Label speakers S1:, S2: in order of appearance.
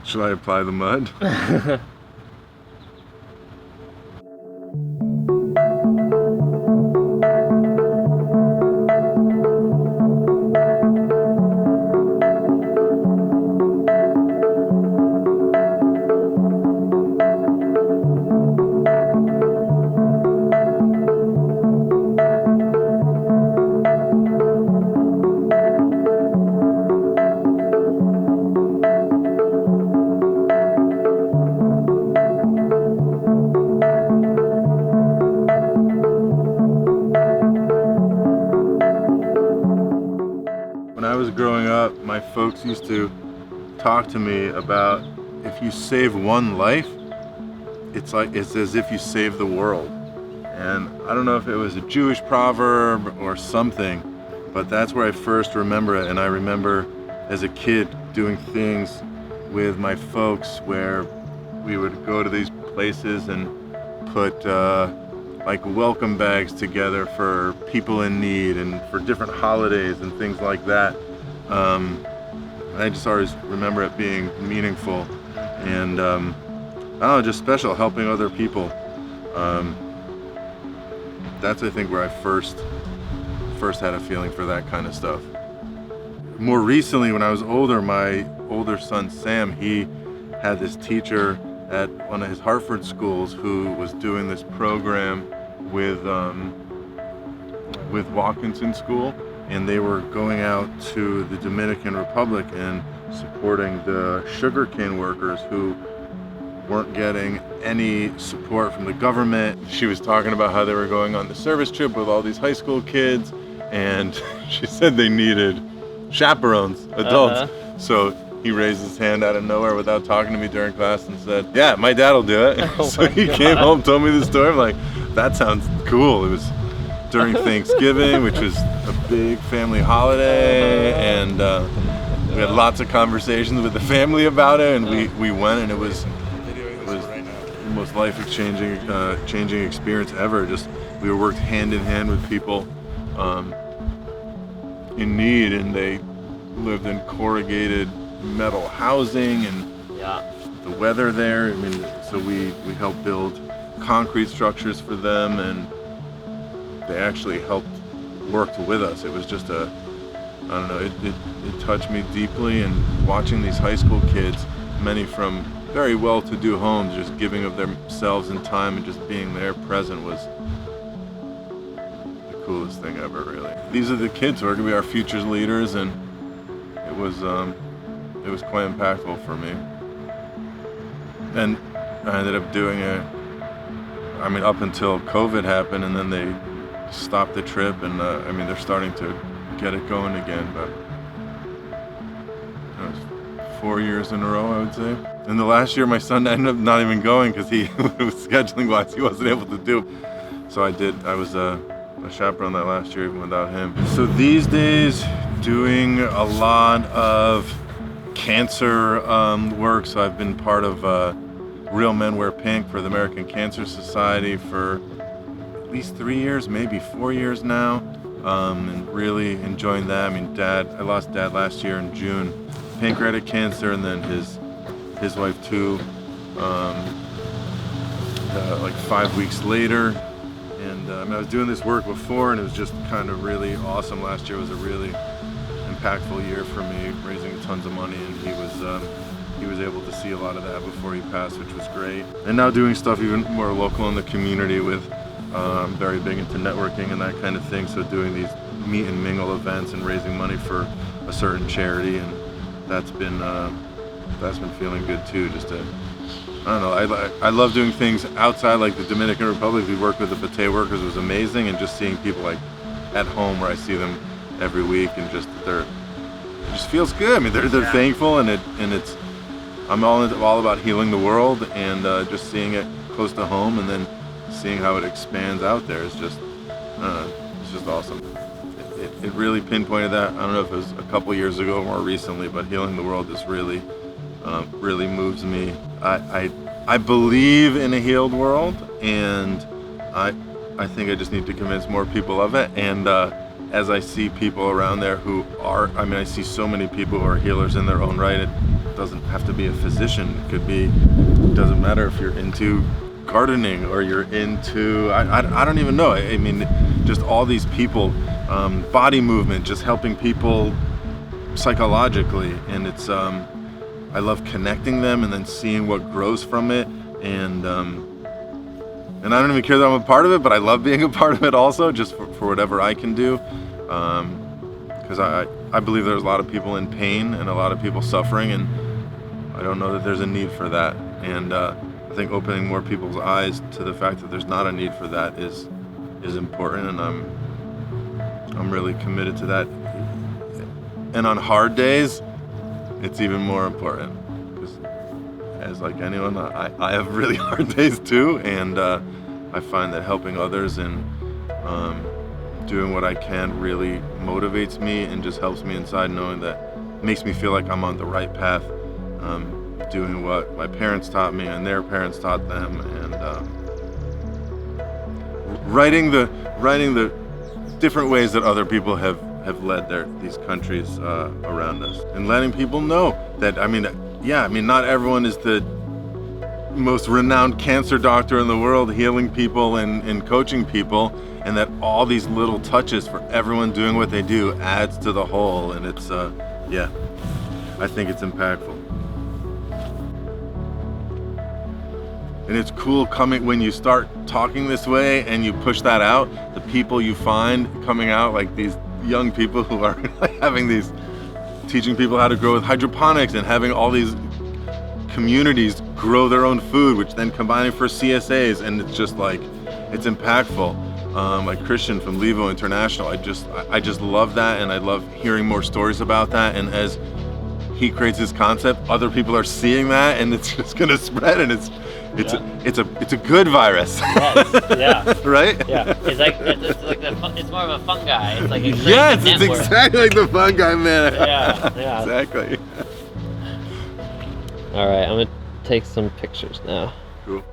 S1: Should I apply the mud? When I was growing up, my folks used to talk to me about if you save one life, it's as if you save the world. And I don't know if it was a Jewish proverb or something, but that's where I first remember it. And I remember as a kid doing things with my folks where we would go to these places and put like welcome bags together for people in need and for different holidays and things like that. I just always remember it being meaningful and I don't know, just special, helping other people. That's I think where I first had a feeling for that kind of stuff. More recently, when I was older, my older son Sam, he had this teacher at one of his Hartford schools who was doing this program with Watkinson School, and they were going out to the Dominican Republic and supporting the sugarcane workers who weren't getting any support from the government. She was talking about how they were going on the service trip with all these high school kids, and she said they needed chaperones, adults. So he raised his hand out of nowhere without talking to me during class and said, "Yeah, my dad will do it." So he came home, told me the story. I'm like, that sounds cool. It was during Thanksgiving, which was a big family holiday, and we had lots of conversations with the family about it, and we went, and it was the most life-changing experience ever. Just we worked hand in hand with people in need, and they lived in corrugated metal housing, and the weather there, I mean, so we helped build concrete structures for them, and they actually worked with us. It was just I don't know, it touched me deeply, and watching these high school kids, many from very well-to-do homes, just giving of themselves and time and just being there present was the coolest thing ever, really. These are the kids who are going to be our future leaders, and it was quite impactful for me. And I ended up doing it, I mean, up until COVID happened, and then they stopped the trip, and I mean, they're starting to get it going again, but it was 4 years in a row, I would say. And the last year, my son ended up not even going because he was scheduling wise, he wasn't able to do. So I was a chaperone that last year even without him. So these days, doing a lot of cancer work. So I've been part of Real Men Wear Pink for the American Cancer Society for at least 3 years, maybe 4 years now, and really enjoying that. I mean, I lost Dad last year in June, pancreatic cancer, and then his wife too, like 5 weeks later. And I mean, I was doing this work before, and it was just kind of really awesome. Last year was a really impactful year for me, raising tons of money, and he was able to see a lot of that before he passed, which was great. And now doing stuff even more local in the community with, I'm very big into networking and that kind of thing, so doing these meet and mingle events and raising money for a certain charity, and that's been feeling good too. Just to, I don't know, I love doing things outside, like the Dominican Republic. We worked with the Bate workers, it was amazing, and just seeing people like at home where I see them every week, and just it just feels good. I mean, they're thankful, and it's I'm all about healing the world, and just seeing it close to home, and then seeing how it expands out there is just it's just awesome. It really pinpointed that. I don't know if it was a couple years ago or more recently, but healing the world just really moves me. I believe in a healed world, and I think I just need to convince more people of it, and as I see people around there who are, I mean, I see so many people who are healers in their own right. It doesn't have to be a physician. It could be, it doesn't matter if you're into gardening or you're into, I don't even know. I mean, just all these people, body movement, just helping people psychologically. And it's, I love connecting them and then seeing what grows from it. And I don't even care that I'm a part of it, but I love being a part of it also, just for whatever I can do. Because I believe there's a lot of people in pain and a lot of people suffering, and I don't know that there's a need for that. And I think opening more people's eyes to the fact that there's not a need for that is important, and I'm really committed to that. And on hard days, it's even more important. Because as like anyone, I have really hard days too, and I find that helping others and doing what I can really motivates me and just helps me inside, knowing that makes me feel like I'm on the right path, doing what my parents taught me and their parents taught them, and writing the different ways that other people have led these countries around us, and letting people know that, not everyone is the most renowned cancer doctor in the world healing people and coaching people, and that all these little touches for everyone doing what they do adds to the whole. And it's I think it's impactful. And it's cool coming when you start talking this way and you push that out, the people you find coming out, like these young people who are teaching people how to grow with hydroponics and having all these communities grow their own food, which then combining for CSAs, and it's just like, it's impactful. Like Christian from Levo International, I just love that, and I love hearing more stories about that. And as he creates his concept, other people are seeing that, and it's just gonna spread, and it's a good virus.
S2: Yes, yeah.
S1: Right?
S2: Yeah. It's more of a fungi. It's like
S1: yes, it's exactly like the fungi, man.
S2: Yeah.
S1: Exactly.
S2: All right, I'm gonna take some pictures now.
S1: Cool.